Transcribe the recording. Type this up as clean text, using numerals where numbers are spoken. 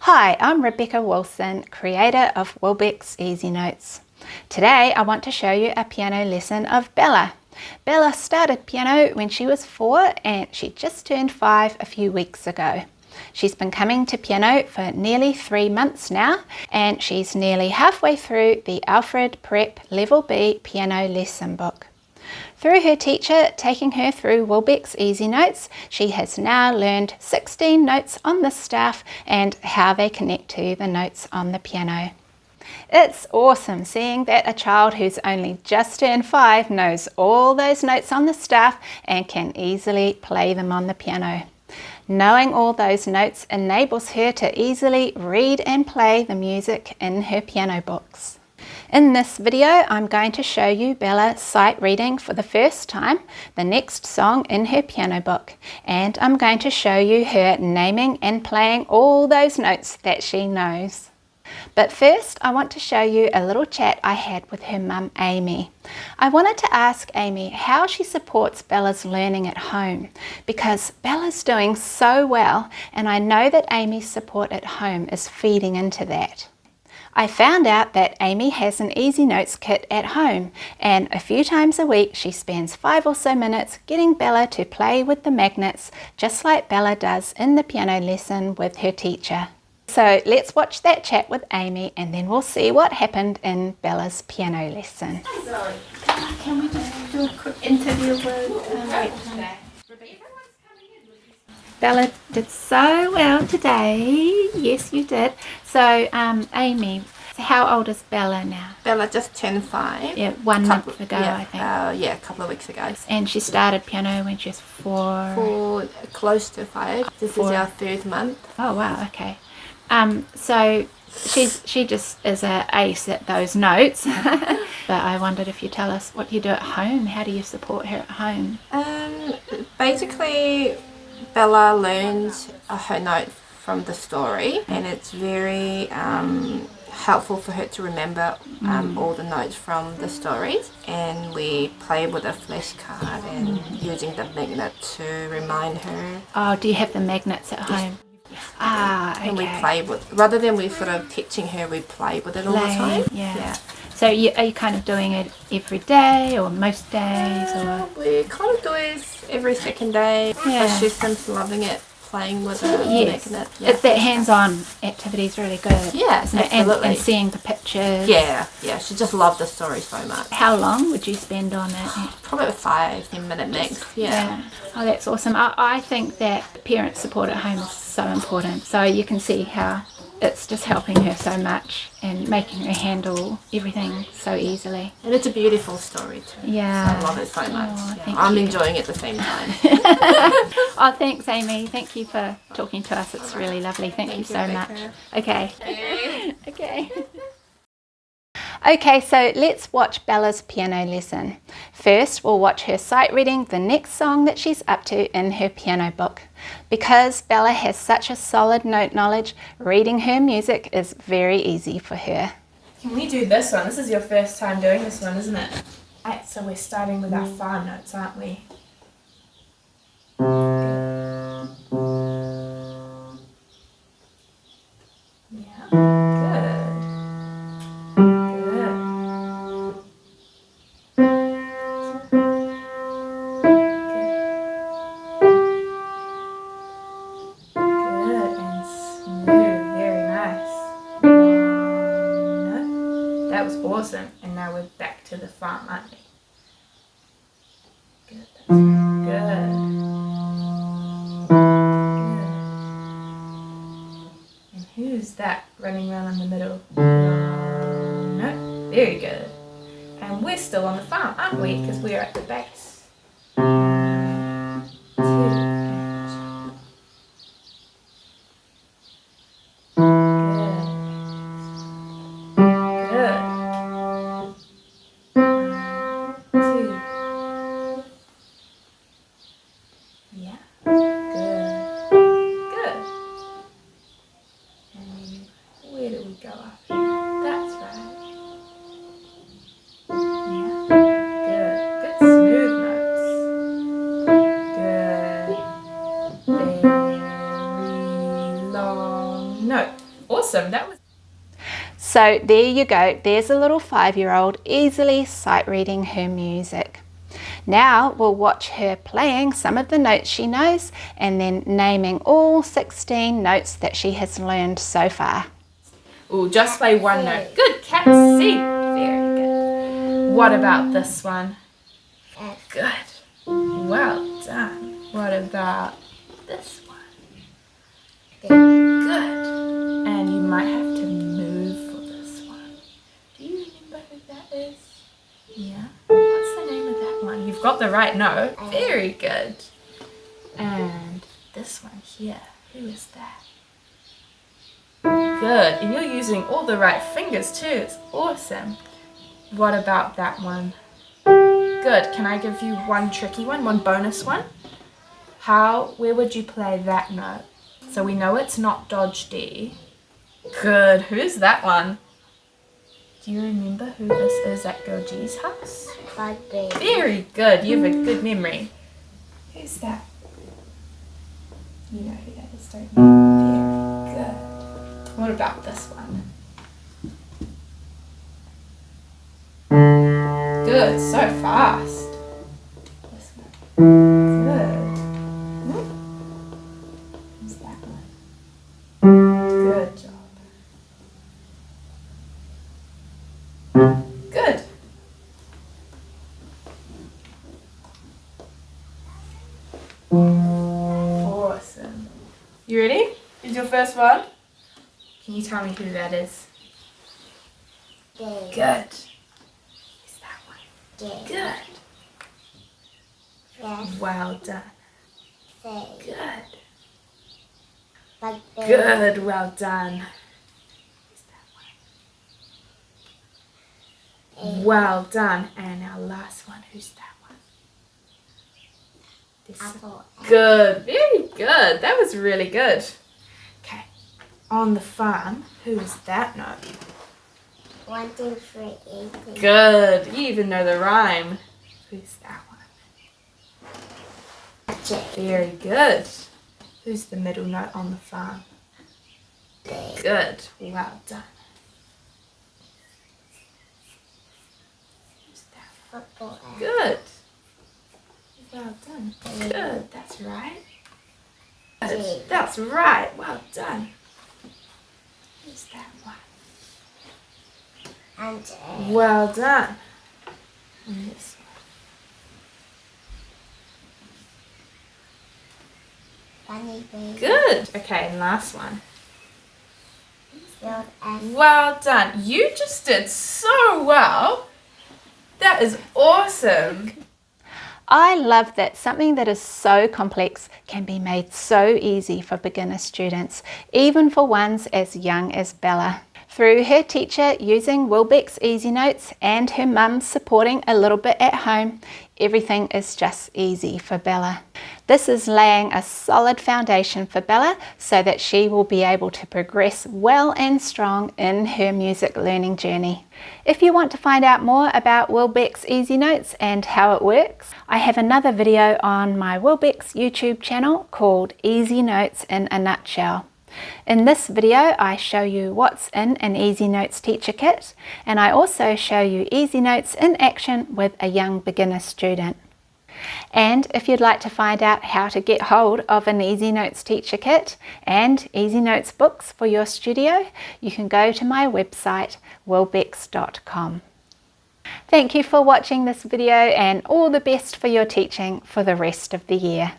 Hi, I'm Rebecca Wilson, creator of Wilbecks Easy Notes. Today I want to show you a piano lesson of Bella. Bella started piano when she was 4 and she just turned 5 a few weeks ago. She's been coming to piano for nearly 3 months now, and she's nearly halfway through the Alfred Prep Level B piano lesson book. Through her teacher taking her through Wilbecks Easy Notes, she has now learned 16 notes on the staff and how they connect to the notes on the piano. It's awesome seeing that a child who's only just turned 5 knows all those notes on the staff and can easily play them on the piano. Knowing all those notes enables her to easily read and play the music in her piano books. In this video, I'm going to show you Bella sight reading for the first time the next song in her piano book, and I'm going to show you her naming and playing all those notes that she knows. But first, I want to show you a little chat I had with her mum, Amy. I wanted to ask Amy how she supports Bella's learning at home, because Bella's doing so well, and I know that Amy's support at home is feeding into that. I found out that Amy has an Easy Notes kit at home, and a few times a week she spends 5 or so minutes getting Bella to play with the magnets, just like Bella does in the piano lesson with her teacher. So let's watch that chat with Amy and then we'll see what happened in Bella's piano lesson. Sorry, can we just do a quick interview with Bella did so well today. Yes, you did. So, Amy, how old is Bella now? Bella just turned 5. Yeah, 1 month ago, yeah, I think. Yeah, a couple of weeks ago. And she started piano when she was 4. For close to 5. This 4. is our 3rd month. Oh wow, okay. So she just is an ace at those notes. But I wondered if you tell us what you do at home. How do you support her at home? Basically, Bella learns her note from the story, and it's very helpful for her to remember all the notes from the stories. And we play with a flashcard and using the magnet to remind her. Oh, do you have the magnets at home? Ah, okay. And we play with, rather than we sort of teaching her, we play with it all the time. Yeah. So are you kind of doing it every day or most days? Or We kind of do it every second day. Yeah. So she seems loving it, playing with the yes, magnet. it's that hands-on activity is really good. Yeah, isn't it? absolutely. And seeing the pictures. Yeah, she just loved the story so much. How long would you spend on it? Probably a 5-10 minute max. Yeah. Oh, that's awesome. I think that parent support at home is so important. So you can see how it's just helping her so much and making her handle everything so easily. And it's a beautiful story too. Yeah. So I love it so much. Oh, Yeah. thank I'm you. enjoying it at the same time. Oh, thanks, Amy. Thank you for talking to us. It's really lovely. Thank you so Rebecca. much. Okay. Okay. Okay, so let's watch Bella's piano lesson. First, we'll watch her sight reading the next song that she's up to in her piano book. Because Bella has such a solid note knowledge, reading her music is very easy for her. Can we do this one? This is your first time doing this one, isn't it? Right, so we're starting with our fa notes, aren't we? Yeah, good. Good and smooth, very nice. No, that was awesome. And now we're back to the fa, aren't we? Good, that's good. And who's that running around in the middle? No, very good. And we're still on the fa, aren't we? Because we're at the bass. 1, 2, and jump. Awesome, that was... So there you go, there's a little 5-year-old easily sight reading her music. Now we'll watch her playing some of the notes she knows and then naming all 16 notes that she has learned so far. Ooh, just play one note. Good, cat C. Very good. What about this one? Good. Well done. What about this one? Good. And you might have to move for this one. Do you remember who that is? Yeah. What's the name of that one? You've got the right note. Very good. And this one here. Who is that? Good. And you're using all the right fingers too. It's awesome. What about that one? Good. Can I give you one tricky one? One bonus one? Where would you play that note? So we know it's not Dodge D. Good. Who's that one? Do you remember who this is at Girl G's house? Very good. You have a good memory. Who's that? You know who that is, don't you? Very good. What about this one? Good. So fast. This one. Good. Who's that one? Good job. Good. Awesome. You ready? Here's your first one. Can you tell me who that is? Good. Who's that one? Good. Well done. Good. Good. Well done. Well done. And our last one, who's that one? Apple. Good. Very good. That was really good. Okay. On the farm, who is that note? 1, 2, 3, 8. Good. You even know the rhyme. Who's that one? Very good. Who's the middle note on the farm? Good. Well done. Good. Well done. Good. That's right. Good. That's right. Well done. Who's that one? Well done. And this one. Good. Okay, and last one. Well done. You just did so well. That is awesome. I love that something that is so complex can be made so easy for beginner students, even for ones as young as Bella. Through her teacher using Wilbecks Easy Notes and her mum supporting a little bit at home, everything is just easy for Bella. This is laying a solid foundation for Bella so that she will be able to progress well and strong in her music learning journey. If you want to find out more about Wilbecks Easy Notes and how it works, I have another video on my Wilbecks YouTube channel called Easy Notes in a Nutshell. In this video, I show you what's in an Easy Notes teacher kit, and I also show you Easy Notes in action with a young beginner student. And if you'd like to find out how to get hold of an Easy Notes teacher kit and Easy Notes books for your studio, you can go to my website, wilbecks.com. Thank you for watching this video and all the best for your teaching for the rest of the year.